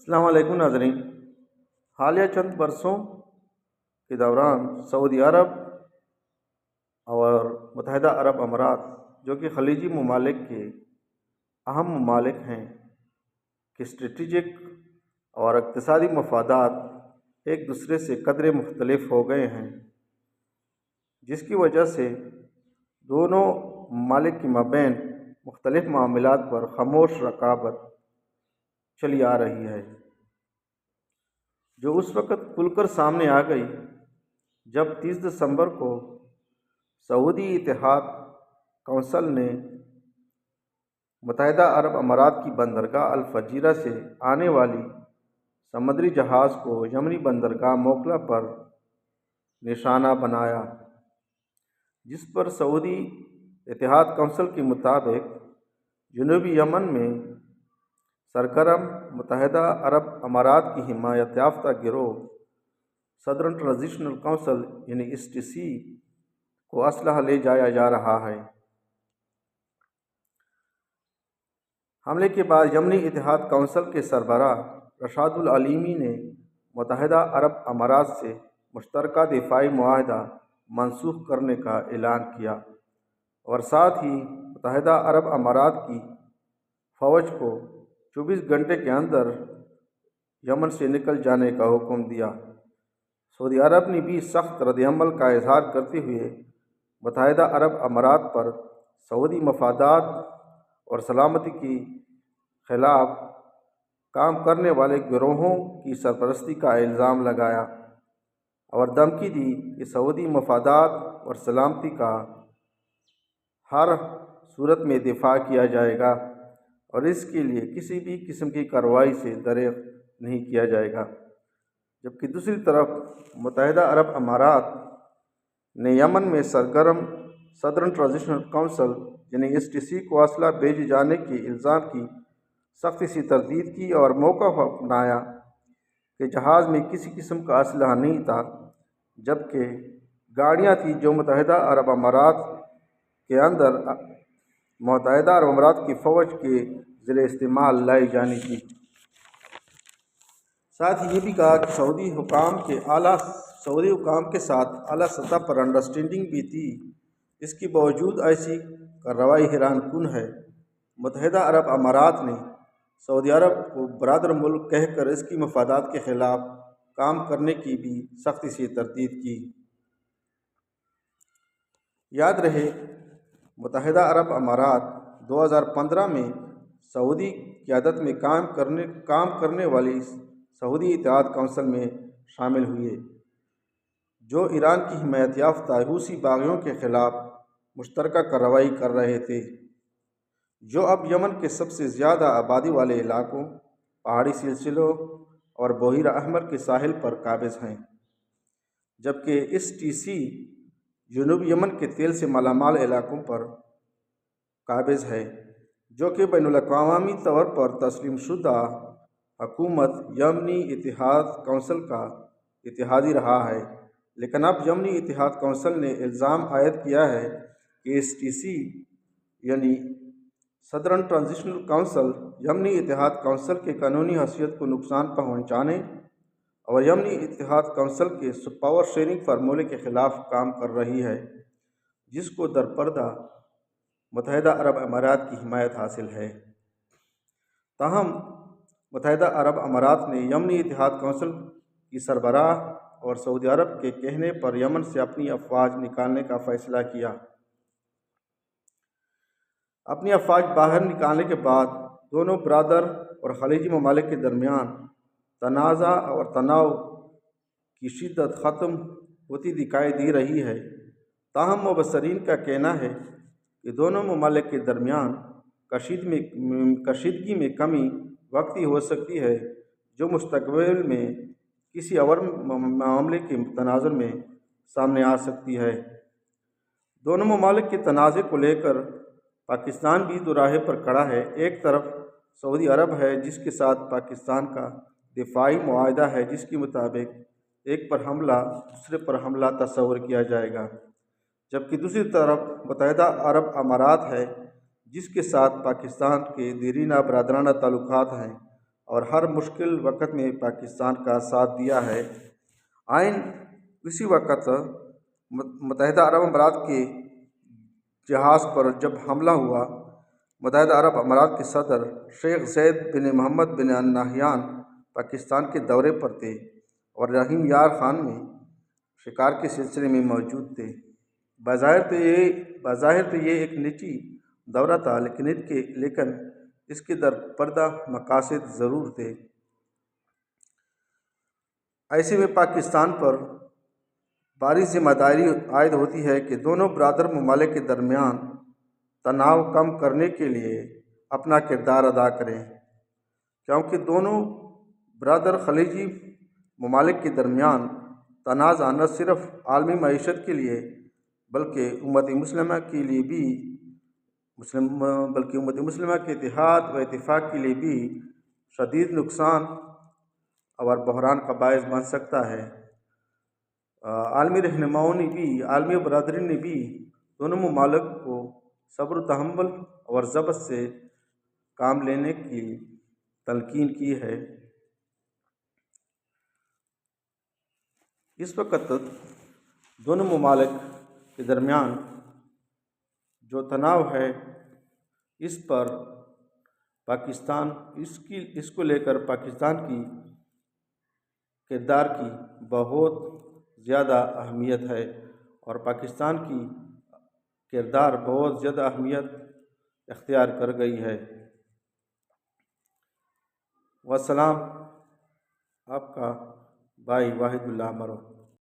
السلام علیکم ناظرین۔ حالیہ چند برسوں کے دوران سعودی عرب اور متحدہ عرب امارات جو کہ خلیجی ممالک کے اہم ممالک ہیں کہ اسٹریٹجک اور اقتصادی مفادات ایک دوسرے سے قدرے مختلف ہو گئے ہیں، جس کی وجہ سے دونوں ممالک کے مابین مختلف معاملات پر خاموش رقابت چلی آ رہی ہے، جو اس وقت کھل کر سامنے آ گئی جب 30 دسمبر کو سعودی اتحاد کونسل نے متحدہ عرب امارات کی بندرگاہ الفجیرہ سے آنے والی سمندری جہاز کو یمنی بندرگاہ موکلا پر نشانہ بنایا، جس پر سعودی اتحاد کونسل کے مطابق جنوبی یمن میں سرگرم متحدہ عرب امارات کی حمایت یافتہ گروہ سدرن ٹرانزیشنل کونسل یعنی STC کو اسلحہ لے جایا جا رہا ہے۔ حملے کے بعد یمنی اتحاد کونسل کے سربراہ رشاد العلیمی نے متحدہ عرب امارات سے مشترکہ دفاعی معاہدہ منسوخ کرنے کا اعلان کیا اور ساتھ ہی متحدہ عرب امارات کی فوج کو 24 گھنٹے کے اندر یمن سے نکل جانے کا حکم دیا۔ سعودی عرب نے بھی سخت رد عمل کا اظہار کرتے ہوئے متحدہ عرب امارات پر سعودی مفادات اور سلامتی کی خلاف کام کرنے والے گروہوں کی سرپرستی کا الزام لگایا اور دھمکی دی کہ سعودی مفادات اور سلامتی کا ہر صورت میں دفاع کیا جائے گا اور اس کے لیے کسی بھی قسم کی کارروائی سے دریغ نہیں کیا جائے گا، جبکہ دوسری طرف متحدہ عرب امارات نے یمن میں سرگرم سدرن ٹرانزیشنل کونسل یعنی STC کو اسلحہ بھیجے جانے کے الزام کی سختی سے تردید کی اور موقف اپنایا کہ جہاز میں کسی قسم کا اسلحہ نہیں تھا، جبکہ گاڑیاں تھیں جو متحدہ عرب امارات کے اندر متحدہ عرب امارات کی فوج کے زیر استعمال لائی جانی تھی۔ ساتھ ہی یہ بھی کہا کہ سعودی حکام کے ساتھ اعلیٰ سطح پر انڈرسٹینڈنگ بھی تھی، اس کے باوجود ایسی کارروائی حیران کن ہے۔ متحدہ عرب امارات نے سعودی عرب کو برادر ملک کہہ کر اس کی مفادات کے خلاف کام کرنے کی بھی سختی سے تردید کی۔ یاد رہے، متحدہ عرب امارات 2015 میں سعودی قیادت میں کام کرنے والی سعودی اتحاد کونسل میں شامل ہوئے، جو ایران کی حمایت یافتہ حوثی باغیوں کے خلاف مشترکہ کارروائی کر رہے تھے، جو اب یمن کے سب سے زیادہ آبادی والے علاقوں، پہاڑی سلسلوں اور بحیرہ احمر کے ساحل پر قابض ہیں، جبکہ STC جنوب یمن کے تیل سے مالا مال علاقوں پر قابض ہے، جو کہ بین الاقوامی طور پر تسلیم شدہ حکومت یمنی اتحاد کونسل کا اتحادی رہا ہے، لیکن اب یمنی اتحاد کونسل نے الزام عائد کیا ہے کہ STC یعنی سدرن ٹرانزیشنل کونسل یمنی اتحاد کونسل کے قانونی حیثیت کو نقصان پہنچانے اور یمنی اتحاد کونسل کے پاور شیئرنگ فارمولے کے خلاف کام کر رہی ہے، جس کو درپردہ متحدہ عرب امارات کی حمایت حاصل ہے۔ تاہم متحدہ عرب امارات نے یمنی اتحاد کونسل کی سربراہ اور سعودی عرب کے کہنے پر یمن سے اپنی افواج نکالنے کا فیصلہ کیا۔ اپنی افواج باہر نکالنے کے بعد دونوں برادر اور خلیجی ممالک کے درمیان تنازع اور تناؤ کی شدت ختم ہوتی دکھائی دے رہی ہے۔ تاہم مبصرین کا کہنا ہے کہ دونوں ممالک کے درمیان کشیدگی میں کمی وقتی ہو سکتی ہے، جو مستقبل میں کسی اور معاملے کے تناظر میں سامنے آ سکتی ہے۔ دونوں ممالک کے تنازع کو لے کر پاکستان بھی دوراہے پر کھڑا ہے۔ ایک طرف سعودی عرب ہے، جس کے ساتھ پاکستان کا دفاعی معاہدہ ہے، جس کے مطابق ایک پر حملہ دوسرے پر حملہ تصور کیا جائے گا، جبکہ دوسری طرف متحدہ عرب امارات ہے، جس کے ساتھ پاکستان کے دیرینہ برادرانہ تعلقات ہیں اور ہر مشکل وقت میں پاکستان کا ساتھ دیا ہے۔ آئین اسی وقت متحدہ عرب امارات کے جہاز پر جب حملہ ہوا، متحدہ عرب امارات کے صدر شیخ زید بن محمد بن نہیان پاکستان کے دورے پر تھے اور رحیم یار خان میں شکار کے سلسلے میں موجود تھے۔ بظاہر تو یہ ایک نجی دورہ تھا، لیکن اس کے در پردہ مقاصد ضرور تھے۔ ایسے میں پاکستان پر بھاری ذمہ داری عائد ہوتی ہے کہ دونوں برادر ممالک کے درمیان تناؤ کم کرنے کے لیے اپنا کردار ادا کریں، کیونکہ دونوں برادر خلیجی ممالک کے درمیان تنازع نہ صرف عالمی معیشت کے لیے بلکہ امت مسلمہ کے اتحاد و اتفاق کے لیے بھی شدید نقصان اور بحران کا باعث بن سکتا ہے۔ عالمی رہنماؤں نے بھی، عالمی برادری نے بھی دونوں ممالک کو صبر و تحمل اور ضبط سے کام لینے کی تلقین کی ہے۔ اس وقت دونوں ممالک کے درمیان جو تناؤ ہے، اس کو لے کر پاکستان کی کردار کی بہت زیادہ اہمیت ہے اور پاکستان کی کردار بہت زیادہ اہمیت اختیار کر گئی ہے۔ والسلام، آپ کا بھائی واحد اللہ مرو۔